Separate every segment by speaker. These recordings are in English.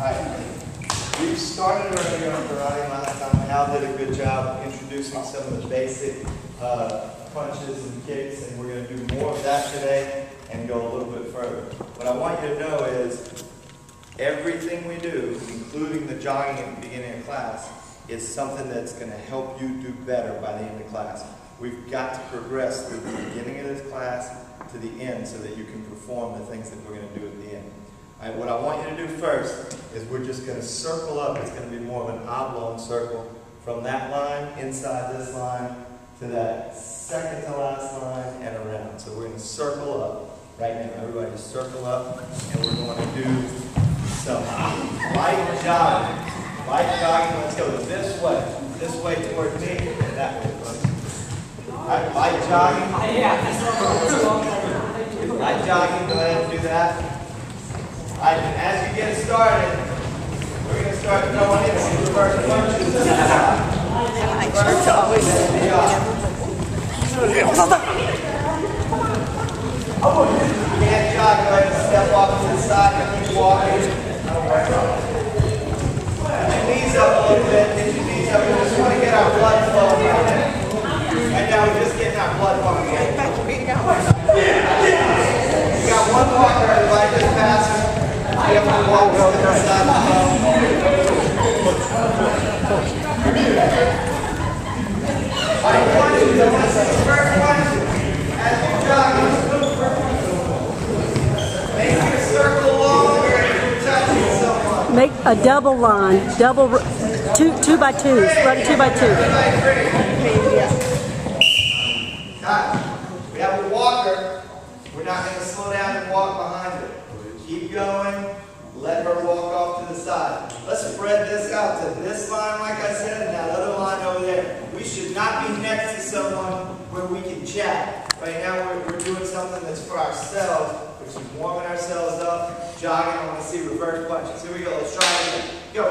Speaker 1: Alright, we've started already on karate last time. Hal did a good job introducing some of the basic punches and kicks, and we're going to do more of that today and go a little bit further. What I want you to know is everything we do, including the jogging at the beginning of class, is something that's going to help you do better by the end of class. We've got to progress through the beginning of this class to the end so that you can perform the things that we're going to do at the end. All right, what I want you to do first is we're just going to circle up. It's going to be more of an oblong circle from that line, inside this line, to that second to last line and around. So we're going to circle up right now. Everybody just circle up, and we're going to do some light jogging. Light jogging, let's go this way toward me, and that way. All right, light jogging. Light jogging, go ahead and do that. All right, and as you get started, we're going to start throwing in some reverse punches. Reverse always you can't jog, go ahead and step off to the side and keep walking. Get your knees up a little bit, get your knees up. We just want to get our blood flowing right now. Right now we're just getting our blood pumping. You got one walker, everybody, just pass him. You have to walk over to the side of the Alright, punches. I want to see the first punches. As you're jogging, make your circle longer and you're touching someone.
Speaker 2: Make a double line, two by twos, run 2 by 2.
Speaker 1: 2 by 3. We have a walker. We're not going to slow down and walk behind her. Keep going. Let her walk off to the side. Let's spread this out to this line, like I said, and that other line over there. We should not be next to someone where we can chat. Right now we're doing something that's for ourselves, which is warming ourselves up, jogging. I want to see reverse punches. Here we go. Let's try it again. Go.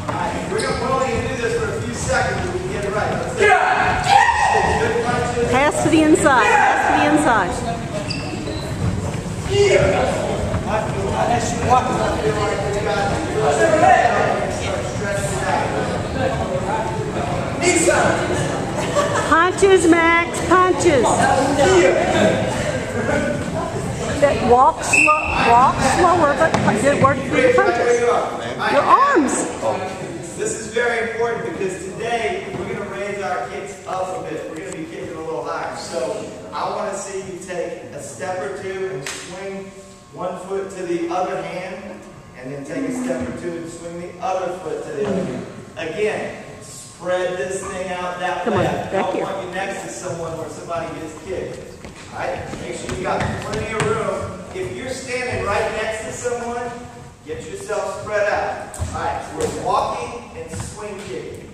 Speaker 1: Alright, we're only going to do this for a few seconds, but we can get it right. Let's do it. Good punches.
Speaker 2: Pass to the inside. Pass to the inside. Punches, Max, punches. Walk slower, but good work through the punches. Your arms.
Speaker 1: This is very important because today we're going to raise our kicks up a bit. We're going to be kicking a little higher. So I want to see you take a step or two and swing one foot to the other hand, and then take a step or two and swing the other foot to the other hand. Again, spread this thing out that way. I don't want you next to someone where somebody gets kicked. Alright? Make sure you got plenty of room. If you're standing right next to someone, get yourself spread out. Alright, so we're walking and swing kicking.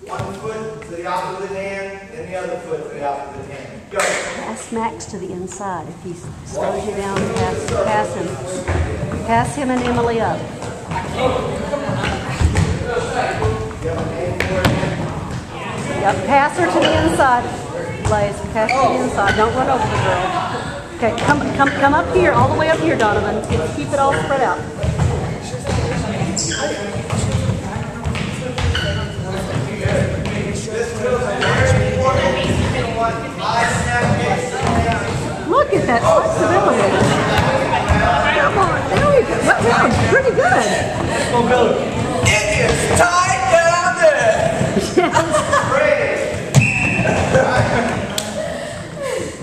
Speaker 1: One foot to the opposite hand, and the other foot to the opposite hand. Go.
Speaker 2: Pass Max to the inside. If he slows you down, pass him. Pass him and Emily up. Yep, pass her to the inside. Blaze, pass to the inside. Don't run over the girl. Okay, come up here, all the way up here, Donovan. Keep it all spread out. Look at that flexibility. Come on, there we go. That was pretty good.
Speaker 1: It is tight down there.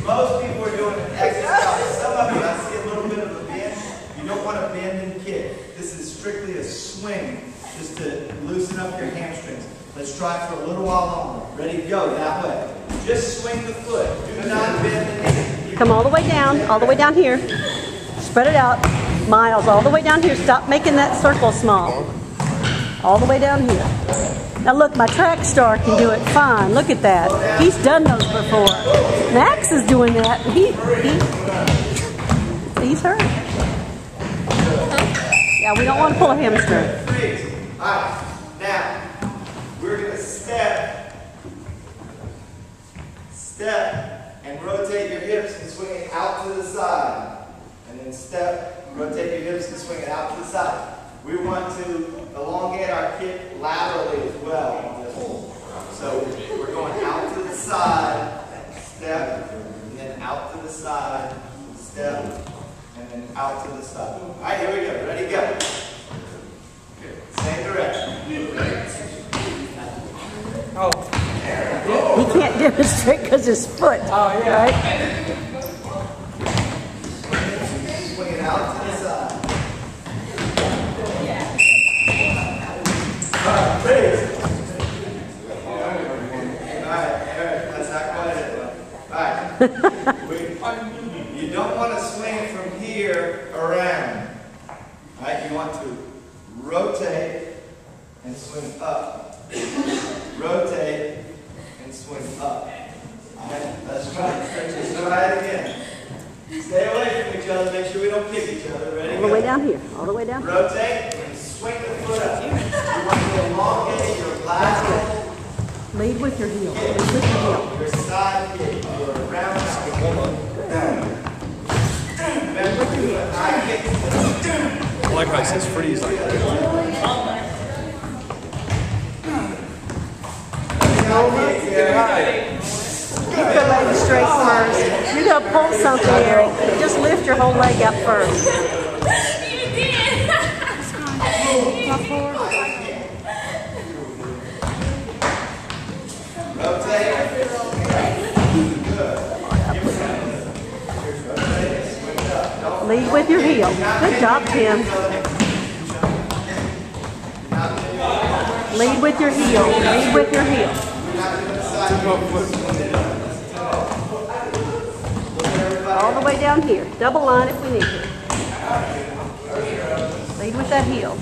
Speaker 1: Most people are doing an exercise. Some of you, I see a little bit of a bend. You don't want to bend and kick. This is strictly a swing, just to loosen up your hamstrings. Let's try it for a little while longer. Ready to go that way. Just swing the foot. Do not bend the knee.
Speaker 2: Come all the way down here. Spread it out. Miles, all the way down here. Stop making that circle small. All the way down here. Now look, my track star can do it fine. Look at that. He's done those before. Max is doing that. He's hurt. Yeah, we don't want to pull a hamstring.
Speaker 1: All right. Now, we're going to step, and rotate your hips and swing it out to the side. and then step, rotate your hips and swing it out to the side. We want to elongate our kick laterally as well on this one. So we're going out to the side, step, and then out to the side, step, and then out to the side. All right, here we go. Ready, go. Same direction.
Speaker 2: He can't demonstrate because his foot. Oh, yeah. Right?
Speaker 1: Swing it out to the side. All right, raise. All right, that's not quite it. All right. You don't want to swing from here around. All right, you want to rotate and swing up. Rotate and swing up. Okay, let's try it. Let's try it again. Stay away from each other. Make sure we don't kick each other. Ready?
Speaker 2: All the way down here. All the way down.
Speaker 1: Rotate and swing the foot up. You want to elongate your lateral.
Speaker 2: Lead with your heel. Lead with your heel.
Speaker 1: Your side kick. Your round kick. Remember to do a high kick.
Speaker 3: I like how it says freeze like that.
Speaker 2: Keep your leg straight first. You're going to pull something, Eric. Just lift your whole leg up first. Lead with your heel. Good job, Tim. Lead with your heel. Lead with your heel. All the way down here. Double line if we need to. Lead with that heel.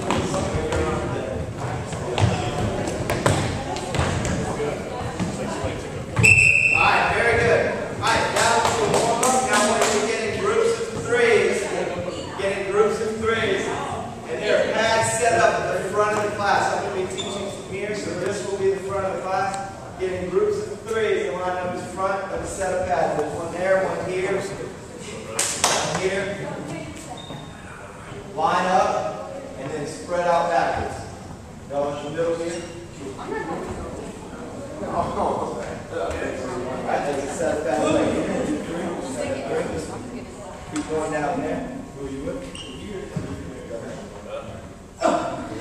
Speaker 1: Alright, very good. Alright, now we'll warm up. Now we're getting groups of threes. Getting groups of threes. And there are pads set up at the front of the class. I'm going to be teaching from here, so this will be the front of the class. Getting groups of threes and line up in front of a set of pads. There's one there, one here, one here. Line up and then spread out backwards. Go in the middle here. Alright, there's a set of pads right here. Keep going down there. Who are you with?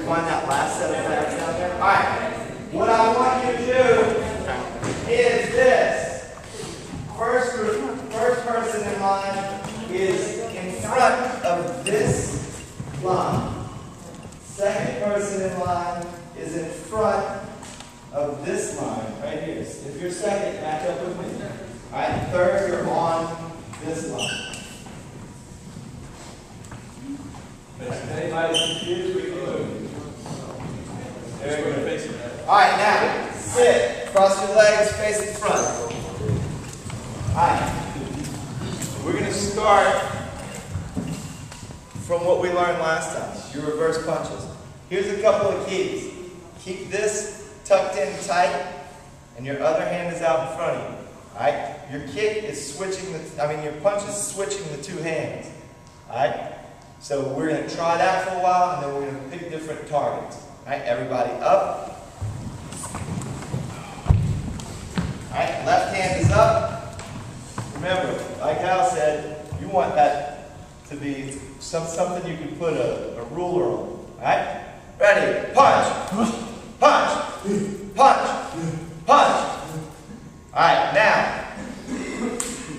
Speaker 1: Find that last set of pads down there. Alright. What I want you to do is this. First person in line is in front of this line. Second person in line is in front of this line right here. If you're second, match up with me. Alright, third, you're on this line. If anybody's confused, we can move. There we go. Alright, now, sit. Cross your legs, face the front. Alright. We're going to start from what we learned last time, your reverse punches. Here's a couple of keys. Keep this tucked in tight, and your other hand is out in front of you. Alright? Your kick is switching your punch is switching the two hands. Alright? So we're going to try that for a while, and then we're going to pick different targets. Alright, everybody up. Alright, left hand is up. Remember, like Al said, you want that to be something you can put a ruler on. Alright? Ready? Punch! Punch! Punch! Punch! Alright, now,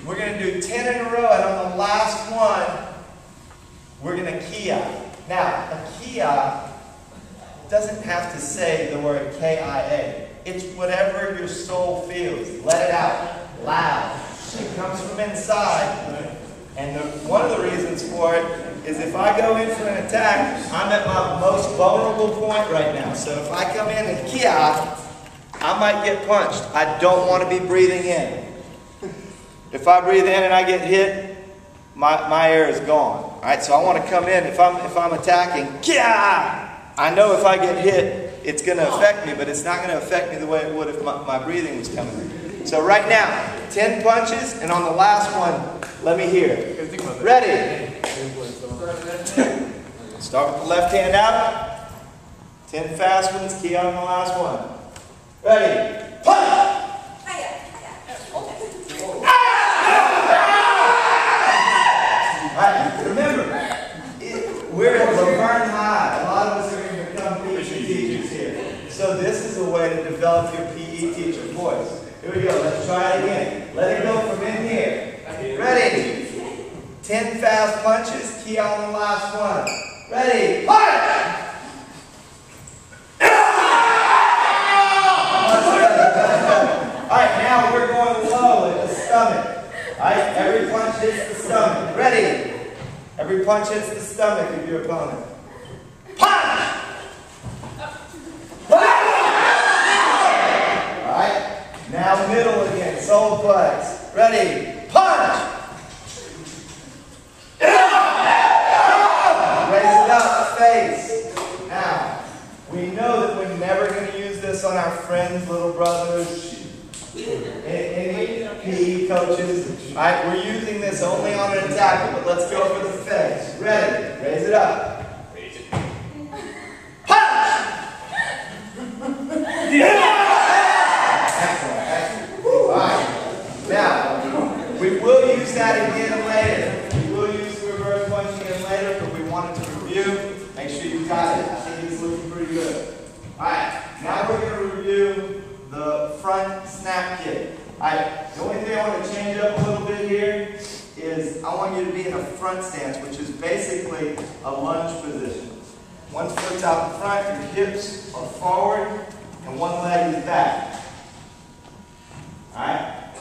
Speaker 1: we're going to do 10 in a row, and on the last one, we're going to kia. Now, a kia doesn't have to say the word K-I-A. It's whatever your soul feels. Let it out. Loud. It comes from inside. And one of the reasons for it is if I go in for an attack, I'm at my most vulnerable point right now. So if I come in and kia, I might get punched. I don't want to be breathing in. If I breathe in and I get hit, my air is gone. All right, so I want to come in. If I'm attacking, kia! I know if I get hit, it's going to affect me, but it's not going to affect me the way it would if my breathing was coming in. So right now, 10 punches, and on the last one, let me hear. Ready? Start with the left hand out. 10 fast ones, key on the last one. Ready, punch! Alright, remember, we're at Laverne High. A lot of us are going to become PE teachers here. So this is a way to develop your PE teacher voice. Here we go, let's try it again. Let it go from in here. Ready? 10 fast punches, key on the last one. Ready, punch! Alright, now we're going low at the stomach. Alright, every punch hits the stomach. Ready? Every punch hits the stomach of your opponent. Punch! Alright, now middle again, solar plex. Ready? Punch! Raise it up, face. Now, we know that we're never going to use this on our friends, little brothers, any PE coaches. Alright, we're using this only on an attacker, but let's go for the face. Ready? Raise it up. Punch! Excellent. Alright. Now, we will use that again later. We will use the reverse punch again later, but we wanted to review. Make sure you got it. I think it's looking pretty good. Alright, now we're going to review the front snap kick. Alright, the only thing I want to change up a little bit here is I want you to be in a front stance, which is basically a lunge position. One foot's out in front, your hips are forward, and one leg is back. Alright?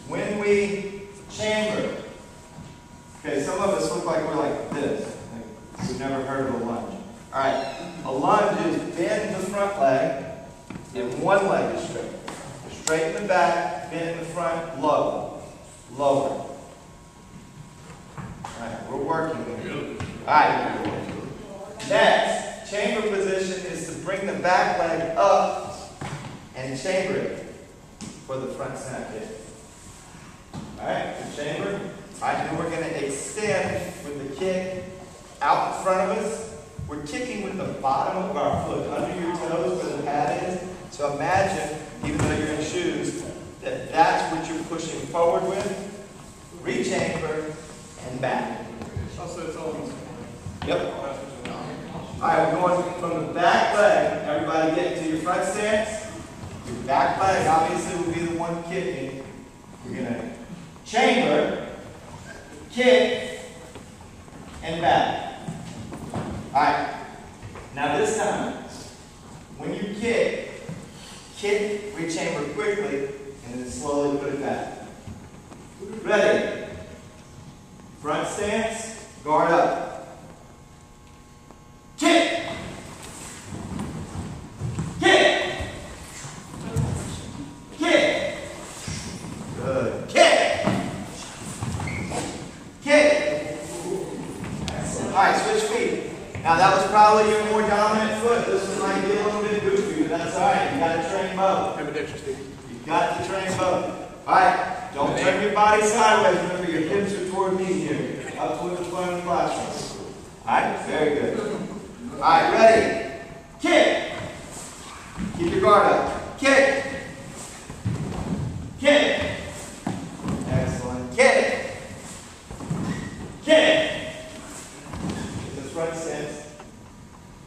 Speaker 1: When we chamber, okay, some of us look like we're like this. Like we've never heard of a lunge. Alright, a lunge is bend the front leg, and one leg is straight. Straight in the back, bend in the front, low. Lower. Alright, we're working here. Alright. Next, chamber position is to bring the back leg up and chamber it for the front snap kick. Alright, the chamber. Alright, then we're going to extend with the kick out in front of us. We're kicking with the bottom of our foot under your toes where the pad is. So imagine, even though you're in shoes, that that's what you're pushing forward with. Rechamber and back. Yep. Alright, we're going from the back leg. Everybody get to your front stance. Your back leg obviously will be the one kicking. We're going to chamber, kick, and back. Alright. Now this time, when you kick, rechamber quickly, and then slowly put it back. Ready? Front stance, guard up. Kick! Kick! Kick! Good. Kick! Kick! Alright, switch feet. Now that was probably your more dominant foot. This one might be a little bit goofy, but that's alright. You got to train both. You've got to train both. Alright, don't turn your body sideways. Remember, your hips are toward me here. Up toward the front of the classroom. Alright, very good. Alright, ready? Kick! Keep your guard up. Kick! Kick! Excellent. Kick! Kick! Get this front stance.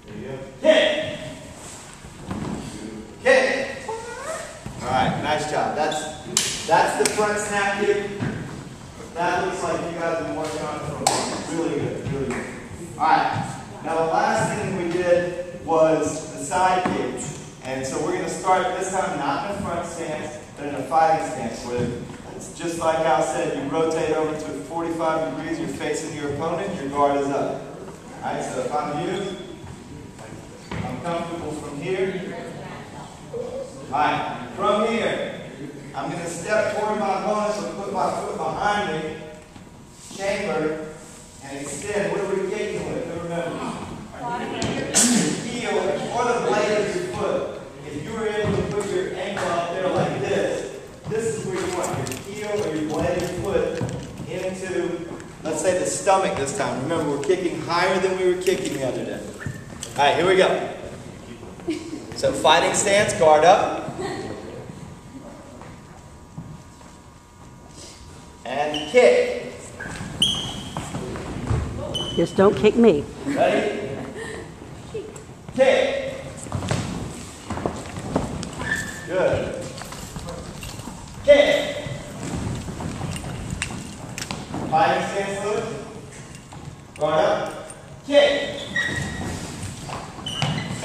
Speaker 1: There you go. Kick! Kick! Alright, nice job. That's the front snap kick. That looks like you guys have been working on it for a while. Really good, really good. Alright, now the last thing we did was the side kick. And so we're going to start this time not in a front stance, but in a fighting stance where it's just like Al said, you rotate over to 45 degrees, you're facing your opponent, your guard is up. Alright, so if I'm you, I'm comfortable from here. Alright, from here, I'm going to step toward my opponent, so put my foot behind me, chamber, and extend. What are we kicking with? Who remembers? Heel or the blade of your foot. If you were able to put your ankle out there like this is where you want your heel or your blade of your foot into, let's let's say the stomach this time. Remember, we're kicking higher than we were kicking the other day. All right, here we go. So fighting stance, guard up. And kick.
Speaker 2: Just don't kick me.
Speaker 1: Ready? Kick. Good. Kick. Fighting stance, Lewis. Guard up. Kick.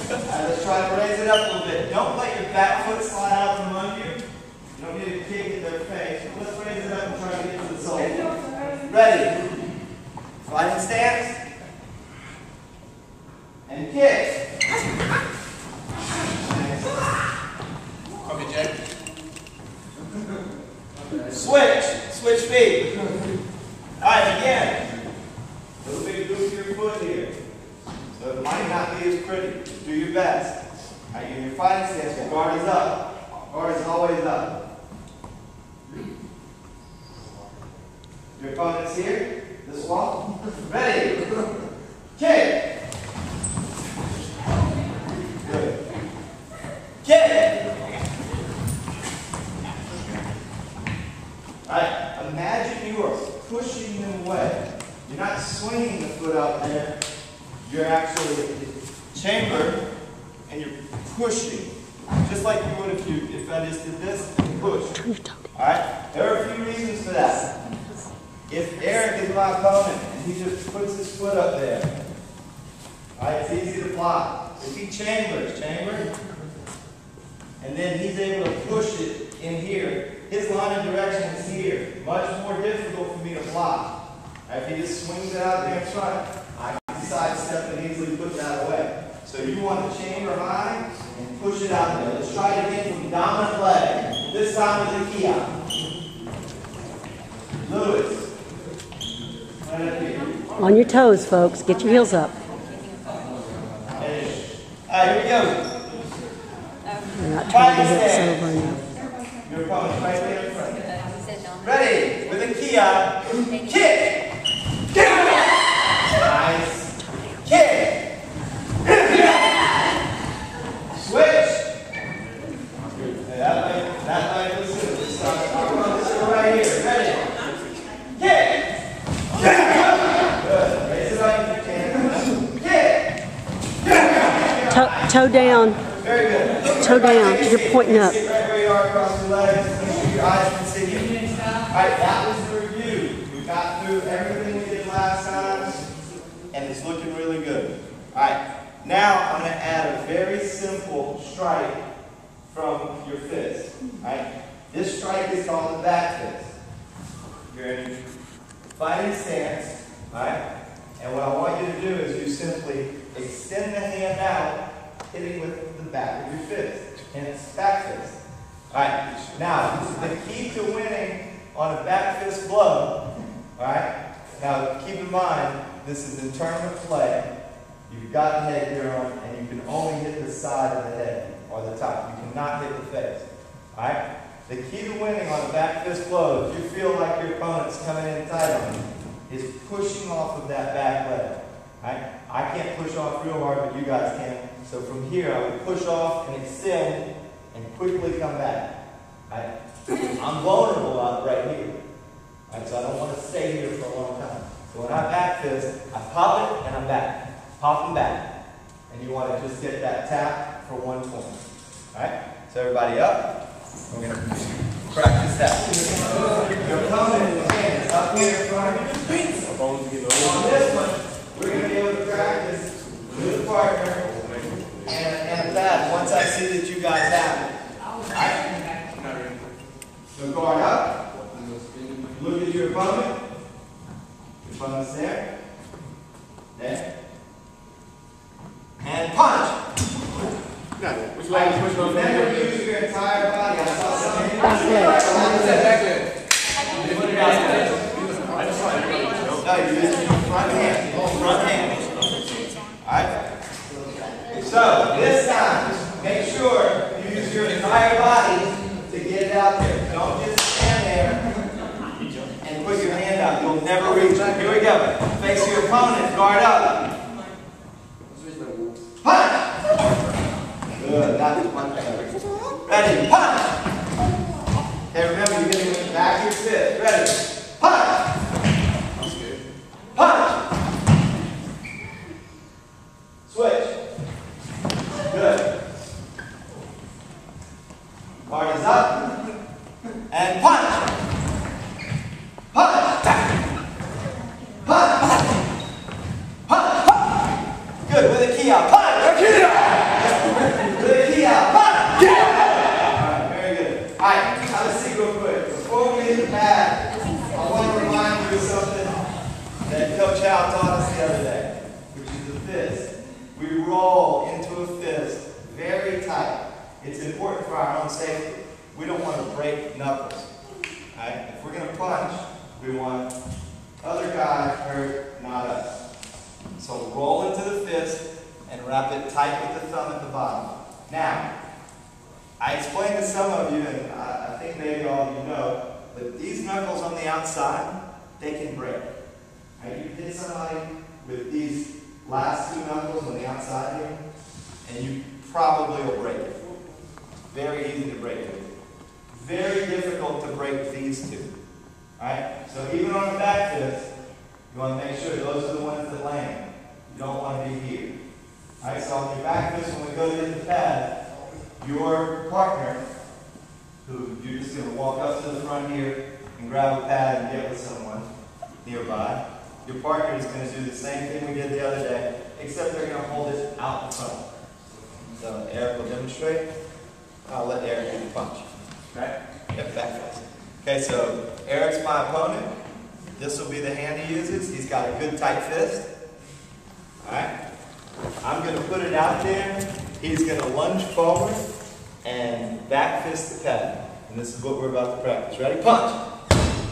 Speaker 1: Alright, let's try to raise it up a little bit. Don't let your back foot slide out from under you. You don't need to kick at their face. Let's raise it up and try to get to the sole. Ready? Fighting stance. And kick.
Speaker 3: Okay, Jay.
Speaker 1: Switch. Switch feet. Alright, again. A little bit goofier foot here. So it might not be as pretty. Just do your best. Alright, in your fighting stance, your guard is up. Guard is always up. Your opponent's here. This wall. Ready. Kick. Good. Kick. Alright, imagine you are pushing them away. You're not swinging the foot out there. You're actually chambered and you're pushing. Just like you would if I just did this, push. Alright? There are a few reasons for that. If Eric is my opponent and he just puts his foot up there, alright, it's easy to block. If he chambers, and then he's able to push it in here, his line of direction is here. Much more difficult for me to block. If he just swings it out there in front, I can sidestep and easily put that away. So you want to chamber high and push it out there. Let's try it again from dominant leg. This time with the key out. Lewis. Right up here.
Speaker 2: On your toes, folks. Get your heels up.
Speaker 1: Alright, here we go.
Speaker 2: We're not trying to hit silver now.
Speaker 1: Your opponent right there in front. Ready? With a key out. Kick. Nice. Kick. Switch. That leg was good. This one right here. Ready? Kick. Good. Raise it up if you can. Kick.
Speaker 2: Toe down.
Speaker 1: Very good.
Speaker 2: Toe down. You're pointing up.
Speaker 1: Sit right where you are across your legs. Make sure your eyes can see you. Alright, that was the review. We got through everything we did last time, and it's looking really good. Alright, now I'm going to add a very simple strike from your fist. Alright, this strike is called the back fist. You're in fighting stance, alright, and what I want you to do is you simply extend the hand out, hitting with the back of your fist, and it's back fist. Alright, now the key to winning on a back fist blow, alright, now keep in mind, this is in tournament play. You've got headgear on, and you can only hit the side of the head, or the top. You cannot hit the face. Alright? The key to winning on a back fist blow, if you feel like your opponent's coming in tight on you, is pushing off of that back leg. Alright? I can't push off real hard, but you guys can. So from here, I would push off and extend, and quickly come back. Alright? I'm vulnerable out right here. Alright, so I don't want to stay here for a long time. So when I back fist, I pop it and I'm back. Pop and back. And you want to just get that tap for 120. Alright? So everybody up. We're going to practice that. Your opponent, again, is up here in front of you. On this one, we're going to be able to practice with a partner and a pad once I see that you guys have it. Alright? So guard up. Look at your opponent. Your opponent's there. There. And punch.
Speaker 3: Which leg is pushing on?
Speaker 1: Never use your entire body. I saw something.
Speaker 2: Back leg.
Speaker 1: No, you're using your front hand. Front hand. Alright? So, this time, make sure you use your entire body to get it out there. Don't just stand there and you put your hand out, you'll never reach it. Here we go. Face your opponent, guard up. Punch! Good, not just punch. Ready, punch! Okay, remember, you're getting the back of your fist. Ready, punch! Punch! Switch. Good. Guard is up. And punch! Punch! Punch! Punch! Good, with a key out. Punch! With a key out. Punch! Alright, very good. Alright, have a seat real quick. Before we hit the pad, I want to remind you of something that Coach Hal taught us the other day, which is the fist. We roll into a fist very tight. It's important for our own safety. We don't want to break knuckles. Right? If we're going to punch, we want other guy hurt, not us. So roll into the fist and wrap it tight with the thumb at the bottom. Now, I explained to some of you, and I think maybe all of you know, but these knuckles on the outside, they can break. Right? You hit somebody with these last two knuckles on the outside here, and you probably will break it. Very easy to break it. Very difficult to break these two. Alright? So even on the back fist, you want to make sure those are the ones that land. You don't want to be here. Alright, so on your back fist, when we go to hit the pad, your partner, who you're just going to walk up to the front here and grab a pad and get with someone nearby, your partner is going to do the same thing we did the other day, except they're going to hold it out in front. So Eric will demonstrate. I'll let Eric do the punch. Okay? Yep, back fist. Okay, so Eric's my opponent. This will be the hand he uses. He's got a good tight fist. Alright? I'm going to put it out there. He's going to lunge forward and back fist the pad. And this is what we're about to practice. Ready? Punch!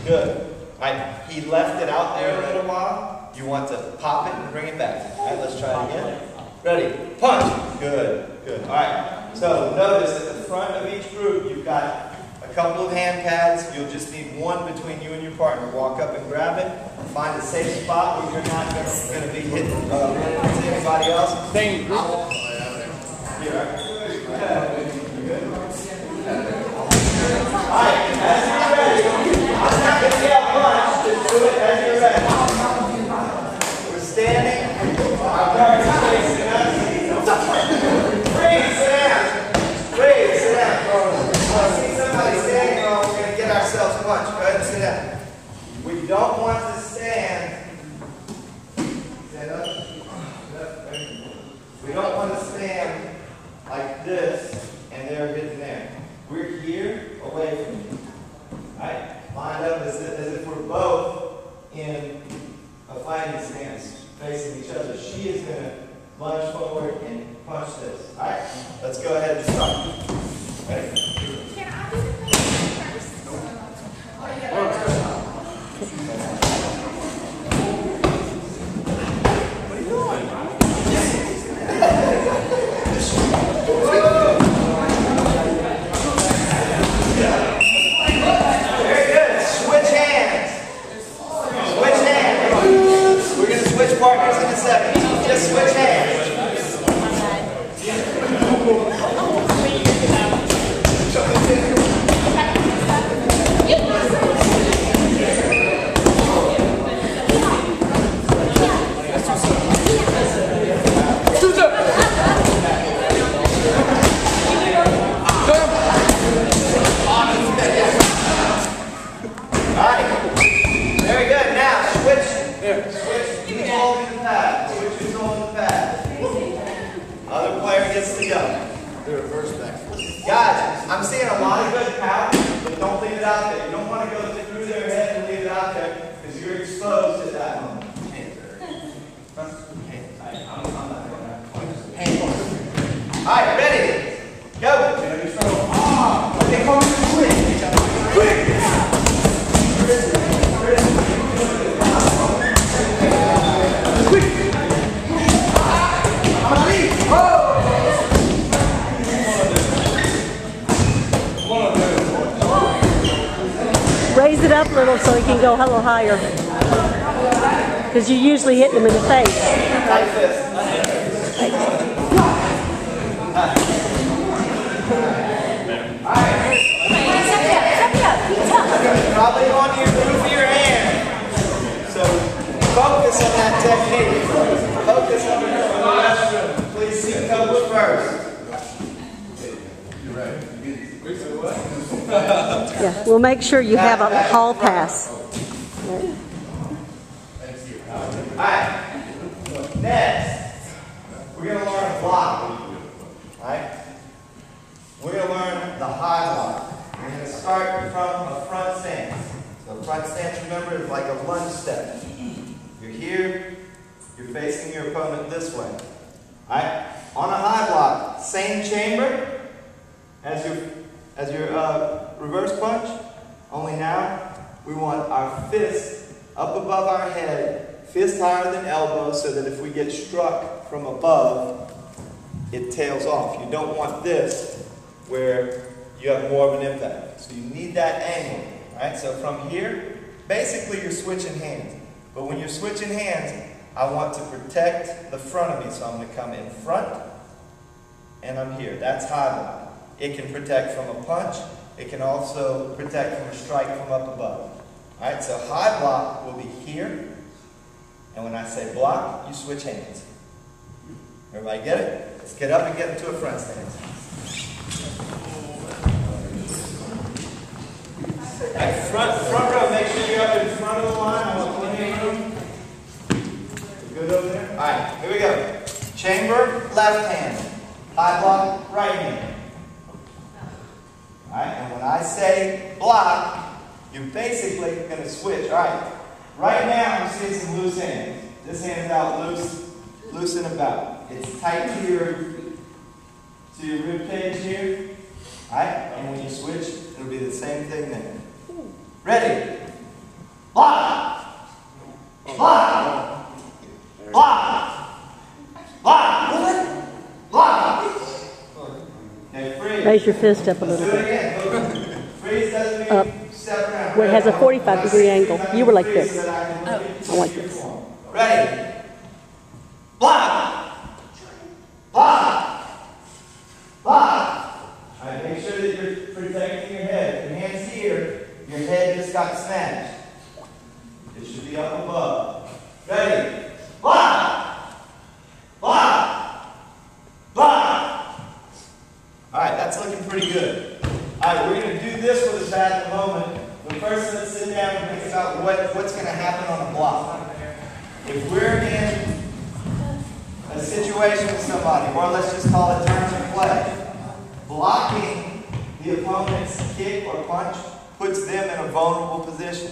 Speaker 1: Good. Alright, he left it out there a little while. You want to pop it and bring it back. Alright, let's try it again. Ready? Punch! Good, good. Alright, so notice at the front of each group you've got a couple of hand pads. You'll just need one between you and your partner. Walk up and grab it. Find a safe spot where you're not going to be hitting anybody else. Thank you. Here. Alright, as you're ready, I'm not going to yell punch. Just do it as you're ready. We're standing. Our guard is facing us. Freeze, sit down. Freeze, sit down. I see somebody standing wrong. We're going to get ourselves punched. Go ahead and sit down. We don't want to stand. Stand up. We don't want to stand like this and they're hitting there. We're here away from you. Alright? Lined up as if we're both in a fighting stance facing each other. She is going to lunge forward and punch this. Alright? Let's go ahead and start. Ready?
Speaker 4: Can I do the thing first?
Speaker 1: What are you doing? Very good. Switch hands. Switch hands. We're going to switch partners in a second. Just switch hands. Guys, I'm seeing a lot of good power, but don't leave it out there. You don't want to go through their head and leave it out there because you're exposed at that moment. Alright, ready? Go! Okay, come quick! Quick!
Speaker 2: up a little so he can go a little higher. Because you usually hit him in the face.
Speaker 1: Tight fist. Probably on your roof of your hand. So focus on that technique. Focus on the restroom. Please see coach first.
Speaker 2: Yeah, we'll make sure you have a hall pass.
Speaker 1: Alright. Next, we're going to learn a block. Alright? We're going to learn the high block. We're going to start from a front stance. So front stance, remember, is like a lunge step. You're here, you're facing your opponent this way. Alright? On a high block, same chamber as your reverse punch, only now we want our fist up above our head, fist higher than elbow, so that if we get struck from above, it tails off. You don't want this where you have more of an impact. So you need that angle. Right? So from here, basically you're switching hands. But when you're switching hands, I want to protect the front of me. So I'm going to come in front, and I'm here. That's high block. It can protect from a punch. It can also protect from a strike from up above. Alright, so high block will be here. And when I say block, you switch hands. Everybody get it? Let's get up and get into a front stance. Right, front row, make sure you're up in front of the line. I want plenty of room. Good over there? Alright, here we go. Chamber, left hand. High block, right hand. Alright, and when I say block, you're basically going to switch. Alright, right now I'm seeing some loose hands. This hand's out loose and about. It's tight to your rib cage here. Alright, and when you switch, it'll be the same thing there. Ready? Block! Block! Block! Block! Block! Okay, freeze.
Speaker 2: Raise your fist up a little
Speaker 1: Let's do it
Speaker 2: bit.
Speaker 1: again. Freeze doesn't mean
Speaker 2: Up.
Speaker 1: step around.
Speaker 2: Where it has a 45-degree angle. You were like this. I like this.
Speaker 1: Ready? Block! Block! Block! Alright, make sure that you're protecting your head. Your hand's here. Your head just got smashed. It should be up above. Ready? Block! Block! Block! Alright, that's looking pretty good. Alright, we're going to do this with us at the moment. But first, let's sit down and think about what's going to happen on a block. If we're in a situation with somebody, or let's just call it turns of play, blocking the opponent's kick or punch puts them in a vulnerable position.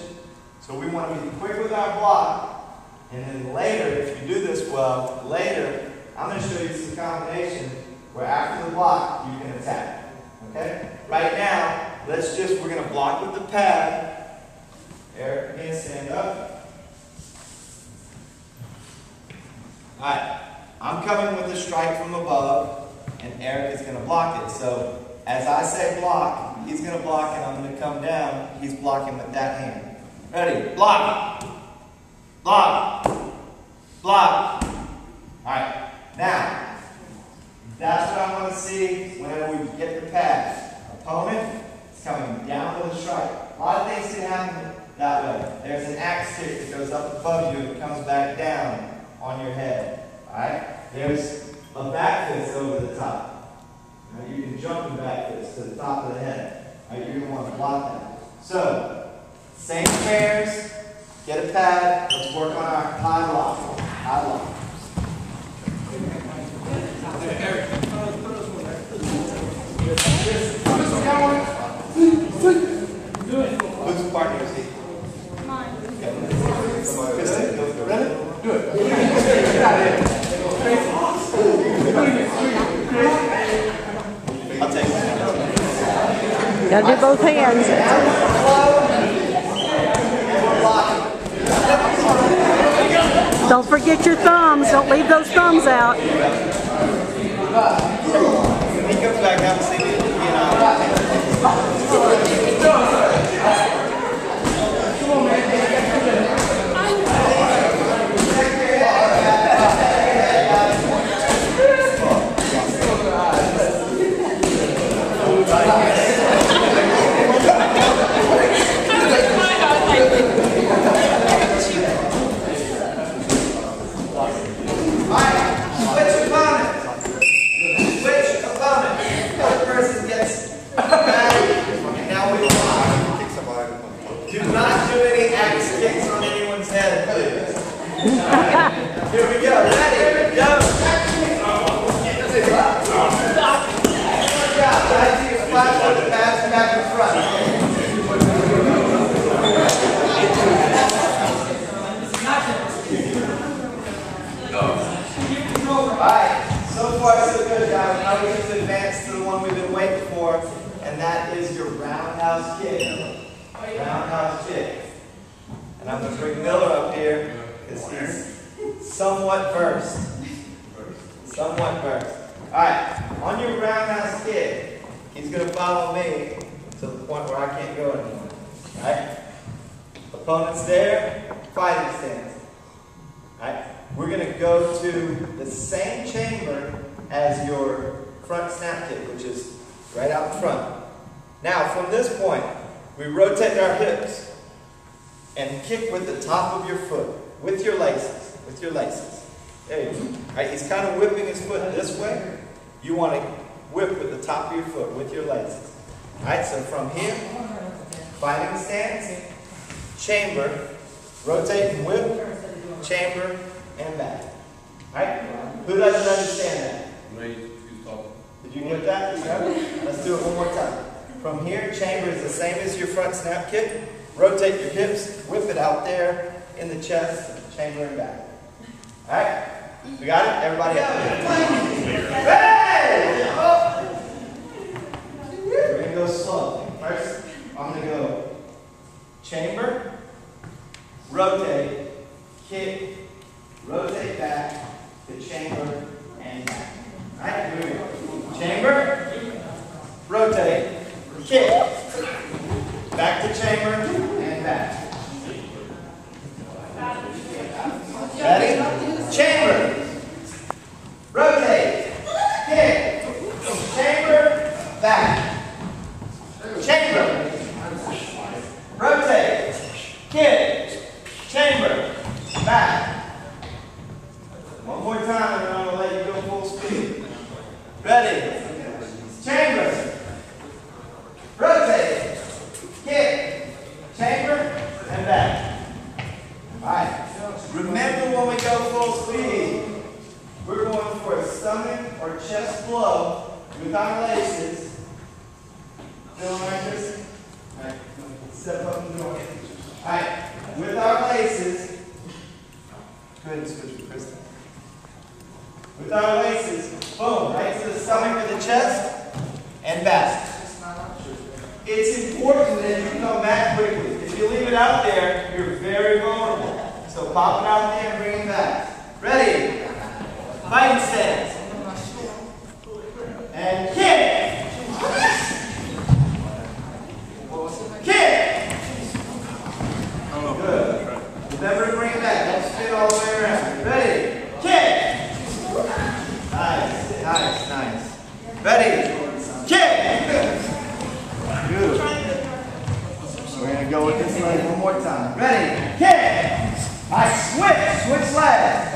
Speaker 1: So we want to be quick with our block, and then later, if you do this well, later, I'm going to show you some combinations where after the block, you can attack. Okay? Right now, we're going to block with the pad. Eric, again, stand up. Alright, I'm coming with a strike from above, and Eric is going to block it. So, as I say block, he's going to block, and I'm going to come down. He's blocking with that hand. Ready? Block! Block! Block! Alright, now, that's what I want to see whenever we get the pass. Opponent is coming down with a strike. A lot of things can happen that way. There's an axe kick that goes up above you and comes back down on your head. Alright? There's a back fist over the top. Now, you can jump in back fist to the top of the head. Alright, you're going to want to block that. So, same pairs, get a pad, let's work on our high block. High block. Whose partner is he?
Speaker 4: Mine.
Speaker 1: Kristen, go ready?
Speaker 5: Do it. Get out of here.
Speaker 1: I'll take it.
Speaker 2: Gotta do both hands. Don't forget your thumbs. Don't leave those thumbs out.
Speaker 1: When he comes back out and see me, he and I. bring Miller up here because he's somewhat versed. Somewhat versed. Alright, on your roundhouse kick, he's going to follow me to the point where I can't go anymore. Alright? Opponent's there, fighting stance. Alright? We're going to go to the same chamber as your front snap kick, which is right out in front. Now, from this point, we rotate our hips and kick with the top of your foot, with your laces, There you go. Alright, he's kind of whipping his foot this way. You want to whip with the top of your foot, with your laces. Alright, so from here, fighting stance, chamber, rotate and whip, chamber, and back. Alright? Who doesn't understand that? Did you get that? Yeah? Let's do it one more time. From here, chamber is the same as your front snap kick. Rotate your hips, whip it out there in the chest, chamber and back. Alright? We got it? Everybody out there. Hey! Oh. We're going to go slow. First, I'm going to go chamber, rotate, kick, rotate back to chamber and back. Alright, here we go. Chamber, rotate, kick, back to chamber and back. Ready? Chamber, rotate, kick, chamber, back. Chamber, rotate, kick, chamber, back. One more time and I'm going to let you go full speed. Ready? Chamber, rotate, kick, chamber, and back. Alright. Remember when we go full speed, we're going for a stomach or chest blow with our laces. Feeling like this? Alright. Step up and go. Alright. With our laces. Go ahead and switch with Kristen. With our laces, boom, right to the stomach or the chest, and back. It's important that you come back quickly. If you leave it out there, you're very vulnerable. So pop it out there and bring it back. Ready? Fighting stance. And kick. Kick. Good. Remember to bring it back. Don't spin all the way around. Ready? Kick. Nice, nice, nice. Ready? Kick. Good. We're going to go with this leg one more time. Ready? Kick. Nice. Switch legs.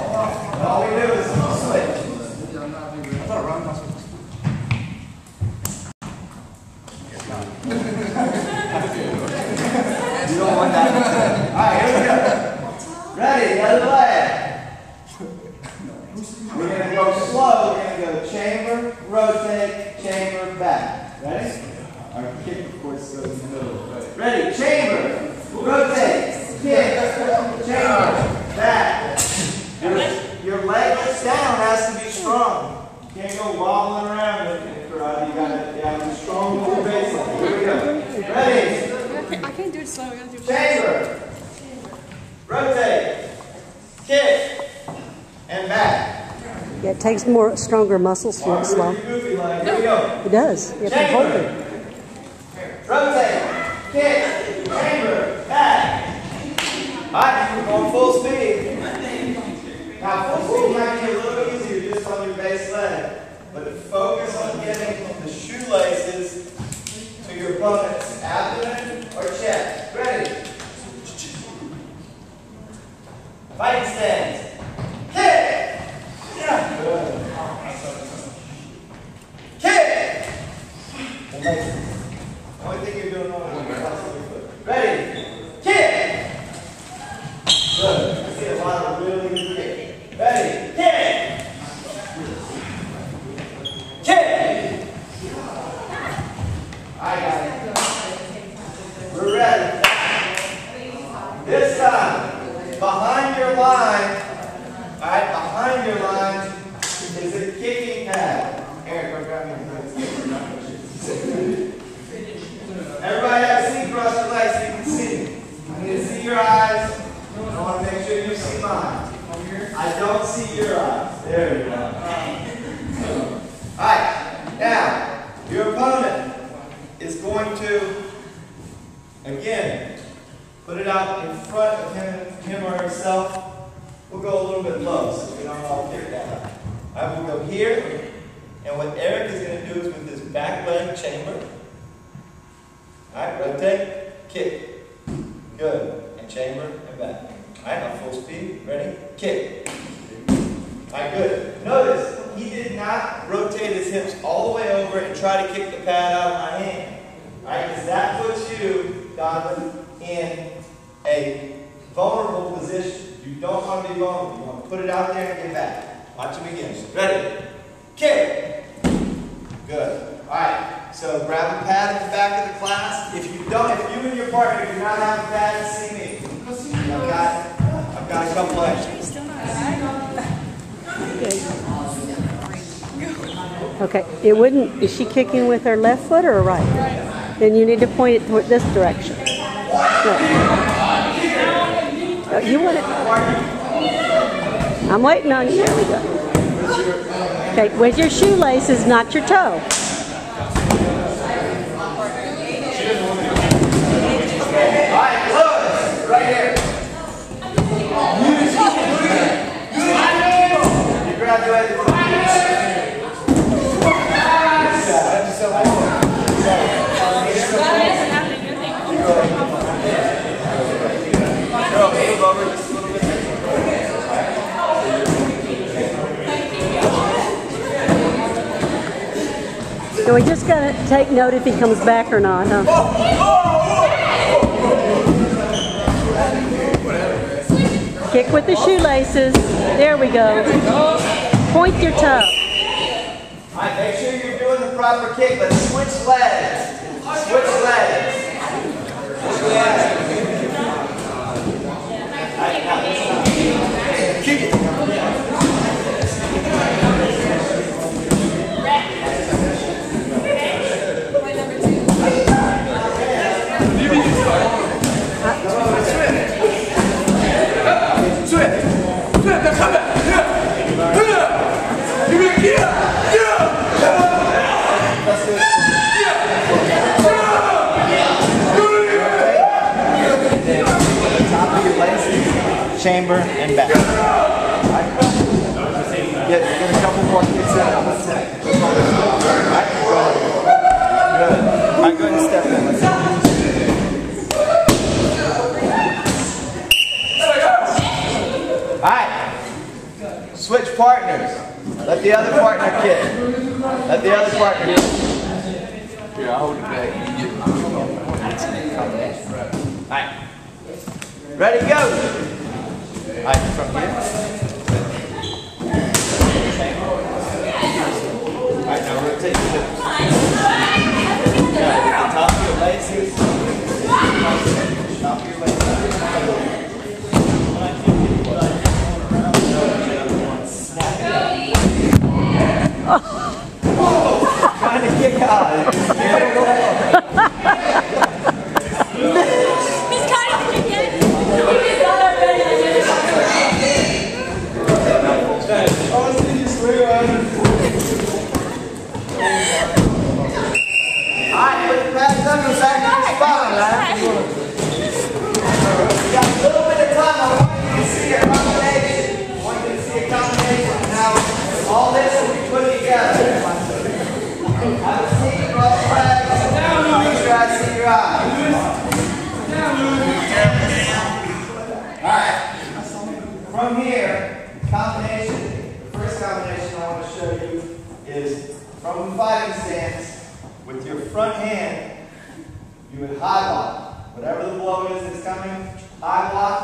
Speaker 1: All we do is switch. You don't want that. Alright, here we go. Ready? The other leg. We're going to go slow. We're going to go chamber, rotate, chamber, back. Ready? Our kick, of course, goes in the middle. Ready? Chamber, rotate, kick, chamber, back. Your leg that's down has to be strong. You can't go wobbling around in karate. You got to be strong with your baseline. Here we go. Ready?
Speaker 4: I can't do it slow. I gotta do it
Speaker 1: Chamber, rotate, kick, and back.
Speaker 2: Yeah, it takes more stronger muscles to do it slow.
Speaker 1: Goofy leg. Here we go.
Speaker 2: It does. You have to hold it.
Speaker 1: Rotate, kick, chamber, back. Alright, we're going full speed. Now, full speed might be a little easier just on your base leg, but focus on getting the shoelaces to your opponent's abdomen or chest. Ready? Fighting stance. Kick! Yeah. Good. Kick! Amazing. The only thing you're doing wrong is your foot. Ready? Kick! Good. I see a lot of really good kick. Ready? Kick! Kick! I got it. We're ready. This time, behind your line, alright, behind your line is a kicking pad. Eric, go grab me. Everybody have a seat across your legs so you can see. I need to see your eyes. don't see your eyes. There we go. Alright, now, your opponent is going to, again, put it out in front of him or herself. We'll go a little bit low so we don't all kick that. I will go here, and what Eric is going to do is with his back leg chamber. Alright, rotate, kick. Good. And chamber and back. Alright, now full speed. Ready? Kick. Alright, good. Notice, he did not rotate his hips all the way over and try to kick the pad out of my hand. Alright, because that puts you, Donovan, in a vulnerable position. You don't want to be vulnerable. You want to put it out there and get back. Watch him again. Ready? Kick. Good. Alright, so grab a pad at the back of the class. If you and your partner do not have a pad, see me. I've got a couple extras.
Speaker 2: Okay, it wouldn't, is she kicking with her left foot or her right? Then you need to point it toward this direction. No, you want it. I'm waiting on you. There we go. Okay, with your shoelaces, not your toe.
Speaker 1: Alright, close. Right here. You graduated from
Speaker 2: So we just gotta take note if he comes back or not, huh? Kick with the shoelaces. There we go. Point your toe.
Speaker 1: Alright, make sure you're doing the proper kick, but switch legs. Switch legs. Switch legs. Alright, now this time. Kick it. Chamber and back. Get a couple more kicks in on the set. Alright, go ahead. Good. Alright, go ahead and step in. Alright. Switch partners. Let the other partner kick. Let the other partner kick. Here, I'll hold it back. Alright. Ready, go! Alright, from here. Alright, now rotate your hips. Good. At the top of your laces. Top of your laces. Oh, trying to kick out.
Speaker 4: He's kind of kicking.
Speaker 1: Alright, put the pads up and back in your spot, man. We got a little bit of time. I want you to see a combination. I want you to see a combination. Now, all this will be put together. Have a seat, cross your legs. Make sure I see your eyes. Alright, from here, combination, the first combination I want to show you is from a fighting stance. With your front hand, you would high block. Whatever the blow is that's coming, high block.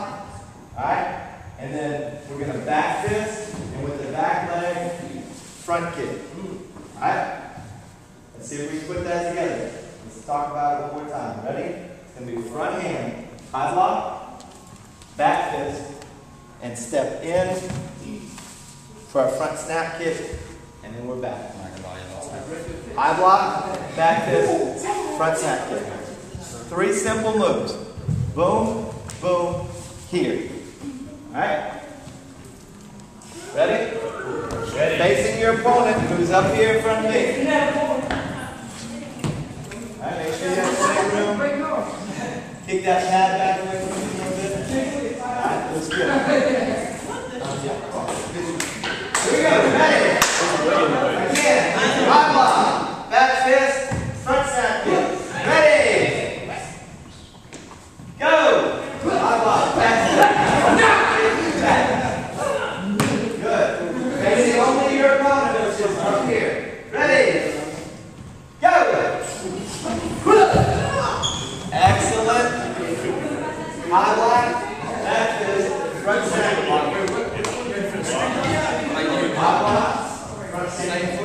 Speaker 1: Alright? And then we're going to back fist, and with the back leg, front kick. Alright? Let's see if we can put that together. Let's talk about it one more time. Ready? It's going to be front hand, high block, back fist, and step in for a front snap kick, and then we're back. High block, back fist, front snap kick. 3 simple moves. Boom, boom, here. Alright? Ready? Facing your opponent, who's up here in front of me. Alright, make sure you have plenty of room. Kick that pad back away from you a little bit. Alright, looks good. Here we go, ready? Again, high block, back fist, front snap kick. Ready? Go! High block, back fist. Good. Facing only your opponent, which is up here. Ready? Go! Excellent. High block, back fist, front snap kick. High block, front snap kick.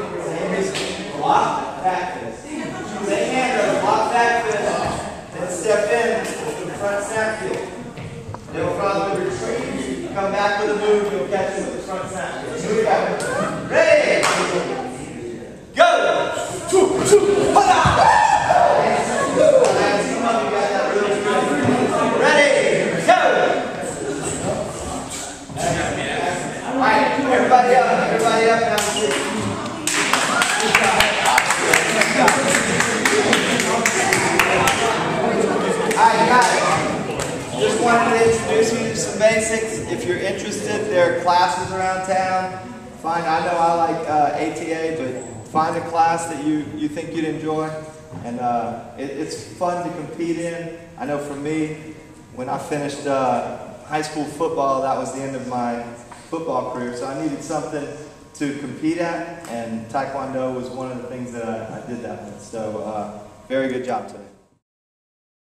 Speaker 1: Block, back fist. Same hand, block, back fist. Then step in with the front snap kick. They'll probably retreat. Come back with a move, you'll catch it with the front snap kick. Move back. Ready? Go! Ready? Go! Alright, everybody up, now sit. Alright, guys. Just wanted to introduce you to some basics. If you're interested, there are classes around town. I know I like ATA, but find a class that you think you'd enjoy. And it's fun to compete in. I know for me, when I finished high school football, that was the end of my football career. So I needed something to compete at, and Taekwondo was one of the things that I did that with. So very good job today.